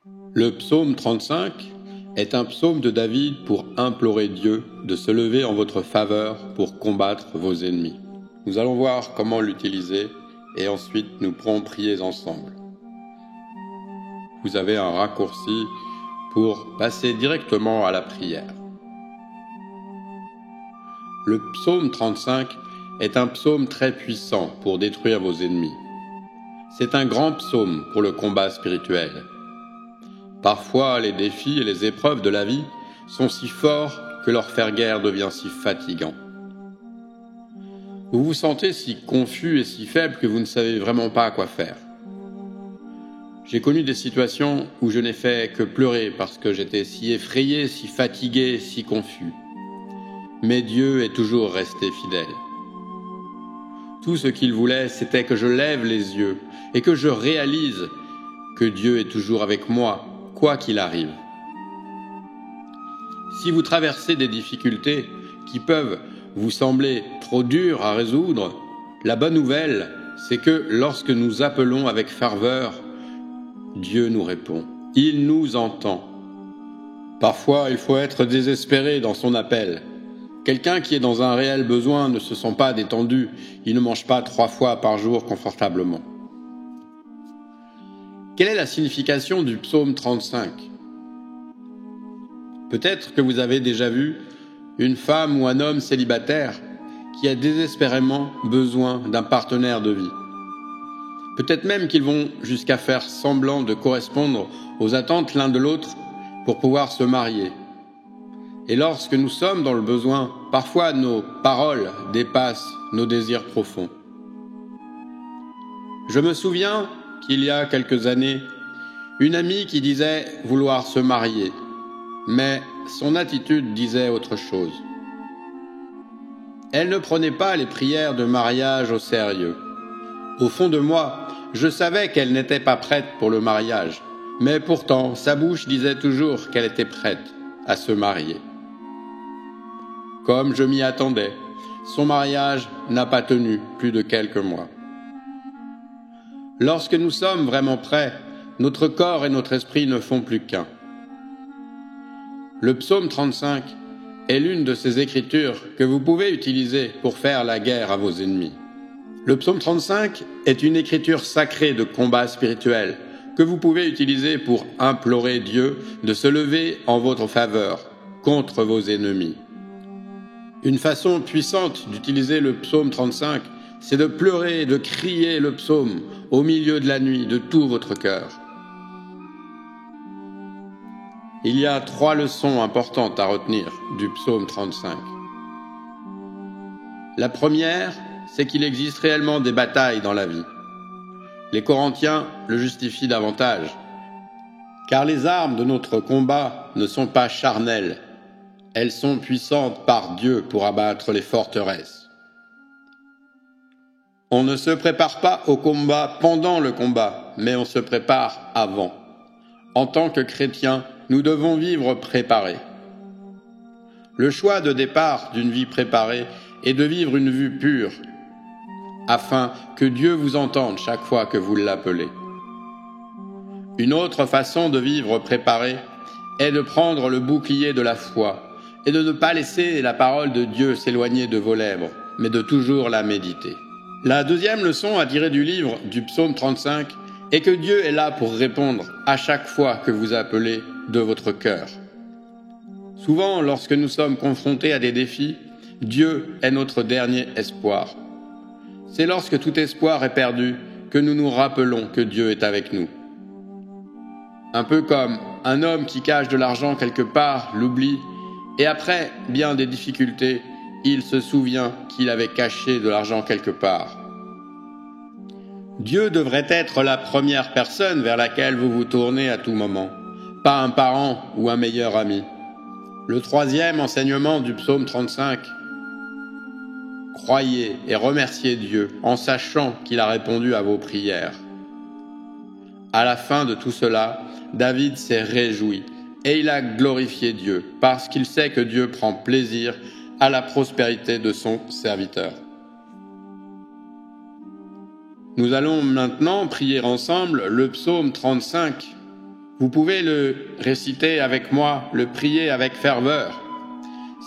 Le psaume 35 est un psaume de David pour implorer Dieu de se lever en votre faveur pour combattre vos ennemis. Nous allons voir comment l'utiliser et ensuite nous pourrons prier ensemble. Vous avez un raccourci pour passer directement à la prière. Le psaume 35 est un psaume très puissant pour détruire vos ennemis. C'est un grand psaume pour le combat spirituel. Parfois, les défis et les épreuves de la vie sont si forts que leur faire guerre devient si fatigant. Vous vous sentez si confus et si faible que vous ne savez vraiment pas quoi faire. J'ai connu des situations où je n'ai fait que pleurer parce que j'étais si effrayé, si fatigué, si confus. Mais Dieu est toujours resté fidèle. Tout ce qu'il voulait, c'était que je lève les yeux et que je réalise que Dieu est toujours avec moi, quoi qu'il arrive. Si vous traversez des difficultés qui peuvent vous sembler trop dures à résoudre, la bonne nouvelle, c'est que lorsque nous appelons avec ferveur, Dieu nous répond. Il nous entend. Parfois, il faut être désespéré dans son appel. Quelqu'un qui est dans un réel besoin ne se sent pas détendu. Il ne mange pas 3 fois par jour confortablement. Quelle est la signification du psaume 35 ? Peut-être que vous avez déjà vu une femme ou un homme célibataire qui a désespérément besoin d'un partenaire de vie. Peut-être même qu'ils vont jusqu'à faire semblant de correspondre aux attentes l'un de l'autre pour pouvoir se marier. Et lorsque nous sommes dans le besoin, parfois nos paroles dépassent nos désirs profonds. Je me souviens qu'il y a quelques années, une amie qui disait vouloir se marier, mais son attitude disait autre chose. Elle ne prenait pas les prières de mariage au sérieux. Au fond de moi, je savais qu'elle n'était pas prête pour le mariage, mais pourtant sa bouche disait toujours qu'elle était prête à se marier. Comme je m'y attendais, son mariage n'a pas tenu plus de quelques mois. Lorsque nous sommes vraiment prêts, notre corps et notre esprit ne font plus qu'un. Le psaume 35 est l'une de ces écritures que vous pouvez utiliser pour faire la guerre à vos ennemis. Le psaume 35 est une écriture sacrée de combat spirituel que vous pouvez utiliser pour implorer Dieu de se lever en votre faveur contre vos ennemis. Une façon puissante d'utiliser le psaume 35, c'est de pleurer et de crier le psaume au milieu de la nuit de tout votre cœur. Il y a 3 leçons importantes à retenir du psaume 35. La première, c'est qu'il existe réellement des batailles dans la vie. Les Corinthiens le justifient davantage, car les armes de notre combat ne sont pas charnelles. Elles sont puissantes par Dieu pour abattre les forteresses. On ne se prépare pas au combat pendant le combat, mais on se prépare avant. En tant que chrétiens, nous devons vivre préparés. Le choix de départ d'une vie préparée est de vivre une vie pure, afin que Dieu vous entende chaque fois que vous l'appelez. Une autre façon de vivre préparé est de prendre le bouclier de la foi et de ne pas laisser la parole de Dieu s'éloigner de vos lèvres, mais de toujours la méditer. La deuxième leçon à tirer du livre du psaume 35 est que Dieu est là pour répondre à chaque fois que vous appelez de votre cœur. Souvent, lorsque nous sommes confrontés à des défis, Dieu est notre dernier espoir. C'est lorsque tout espoir est perdu que nous nous rappelons que Dieu est avec nous. Un peu comme un homme qui cache de l'argent quelque part, l'oublie, et après bien des difficultés, il se souvient qu'il avait caché de l'argent quelque part. Dieu devrait être la première personne vers laquelle vous vous tournez à tout moment, pas un parent ou un meilleur ami. Le troisième enseignement du psaume 35. Croyez et remerciez Dieu en sachant qu'il a répondu à vos prières. À la fin de tout cela, David s'est réjoui et il a glorifié Dieu parce qu'il sait que Dieu prend plaisir à la prospérité de son serviteur. Nous allons maintenant prier ensemble le psaume 35 Vous pouvez le réciter avec moi, le prier avec ferveur.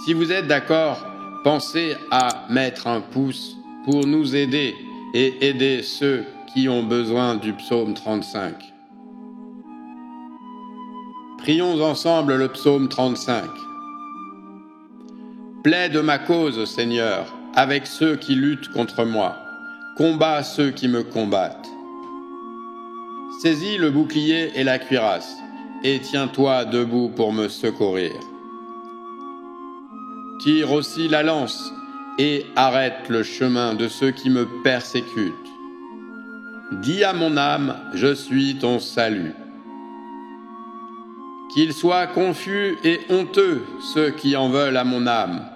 Si vous êtes d'accord, pensez à mettre un pouce pour nous aider et aider ceux qui ont besoin du psaume 35. Prions ensemble le psaume 35. Plaide ma cause, Seigneur, avec ceux qui luttent contre moi. Combat ceux qui me combattent. Saisis le bouclier et la cuirasse, et tiens-toi debout pour me secourir. Tire aussi la lance, et arrête le chemin de ceux qui me persécutent. Dis à mon âme, je suis ton salut. Qu'ils soient confus et honteux ceux qui en veulent à mon âme,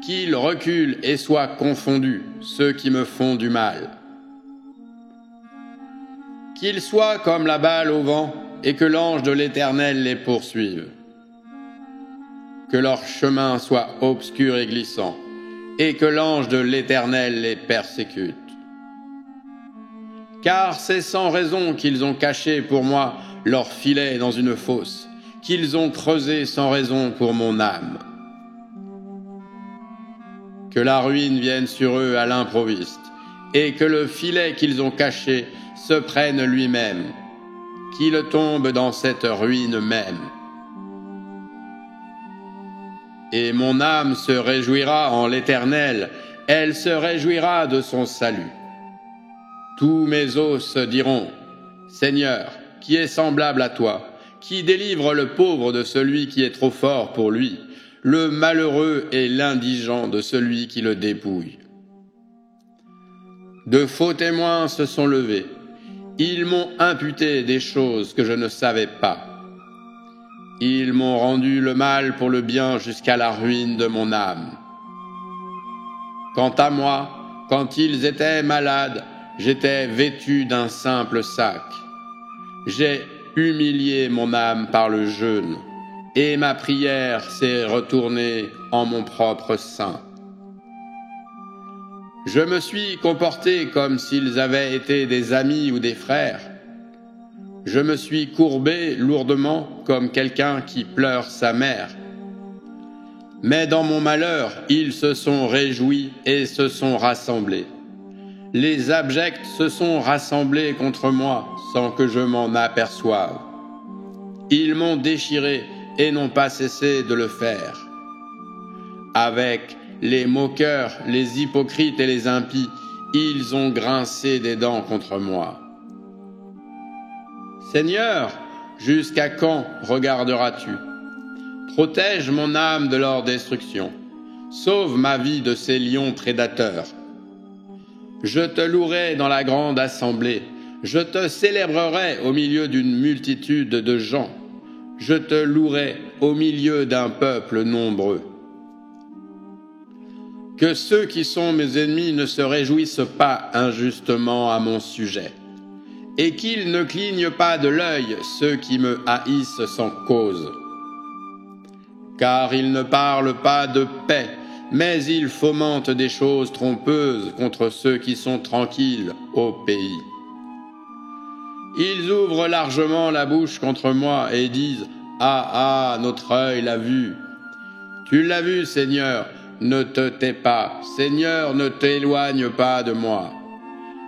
qu'ils reculent et soient confondus ceux qui me font du mal. Qu'ils soient comme la balle au vent et que l'ange de l'Éternel les poursuive. Que leur chemin soit obscur et glissant et que l'ange de l'Éternel les persécute. Car c'est sans raison qu'ils ont caché pour moi leur filet dans une fosse, qu'ils ont creusé sans raison pour mon âme. Que la ruine vienne sur eux à l'improviste, et que le filet qu'ils ont caché se prenne lui-même, qu'il tombe dans cette ruine même. Et mon âme se réjouira en l'Éternel, elle se réjouira de son salut. Tous mes os diront, Seigneur, qui est semblable à toi, qui délivre le pauvre de celui qui est trop fort pour lui, le malheureux et l'indigent de celui qui le dépouille. De faux témoins se sont levés. Ils m'ont imputé des choses que je ne savais pas. Ils m'ont rendu le mal pour le bien jusqu'à la ruine de mon âme. Quant à moi, quand ils étaient malades, j'étais vêtu d'un simple sac. J'ai humilié mon âme par le jeûne, et ma prière s'est retournée en mon propre sein. Je me suis comporté comme s'ils avaient été des amis ou des frères. Je me suis courbé lourdement comme quelqu'un qui pleure sa mère. Mais dans mon malheur, ils se sont réjouis et se sont rassemblés. Les abjects se sont rassemblés contre moi sans que je m'en aperçoive. Ils m'ont déchiré et n'ont pas cessé de le faire. Avec les moqueurs, les hypocrites et les impies, ils ont grincé des dents contre moi. Seigneur, jusqu'à quand regarderas-tu? Protège mon âme de leur destruction. Sauve ma vie de ces lions prédateurs. Je te louerai dans la grande assemblée. Je te célébrerai au milieu d'une multitude de gens. Je te louerai au milieu d'un peuple nombreux. Que ceux qui sont mes ennemis ne se réjouissent pas injustement à mon sujet, et qu'ils ne clignent pas de l'œil ceux qui me haïssent sans cause. Car ils ne parlent pas de paix, mais ils fomentent des choses trompeuses contre ceux qui sont tranquilles au pays. Ils ouvrent largement la bouche contre moi et disent « Ah, ah, notre œil l'a vu !» Tu l'as vu, Seigneur, ne te tais pas, Seigneur, ne t'éloigne pas de moi.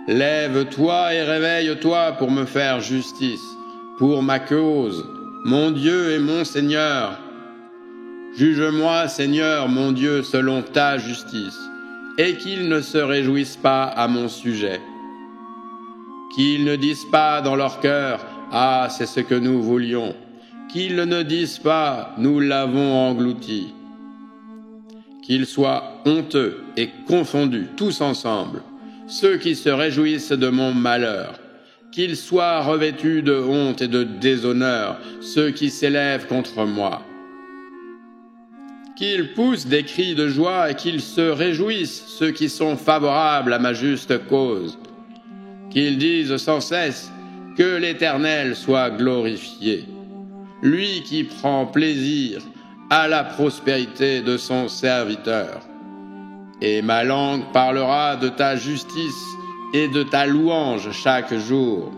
Lève-toi et réveille-toi pour me faire justice, pour ma cause, mon Dieu et mon Seigneur. Juge-moi, Seigneur, mon Dieu, selon ta justice, et qu'ils ne se réjouissent pas à mon sujet. Qu'ils ne disent pas dans leur cœur, « Ah, c'est ce que nous voulions », qu'ils ne disent pas, « Nous l'avons englouti ». Qu'ils soient honteux et confondus tous ensemble, ceux qui se réjouissent de mon malheur, qu'ils soient revêtus de honte et de déshonneur, ceux qui s'élèvent contre moi. Qu'ils poussent des cris de joie et qu'ils se réjouissent, ceux qui sont favorables à ma juste cause. Qu'ils disent sans cesse que l'Éternel soit glorifié, lui qui prend plaisir à la prospérité de son serviteur. Et ma langue parlera de ta justice et de ta louange chaque jour.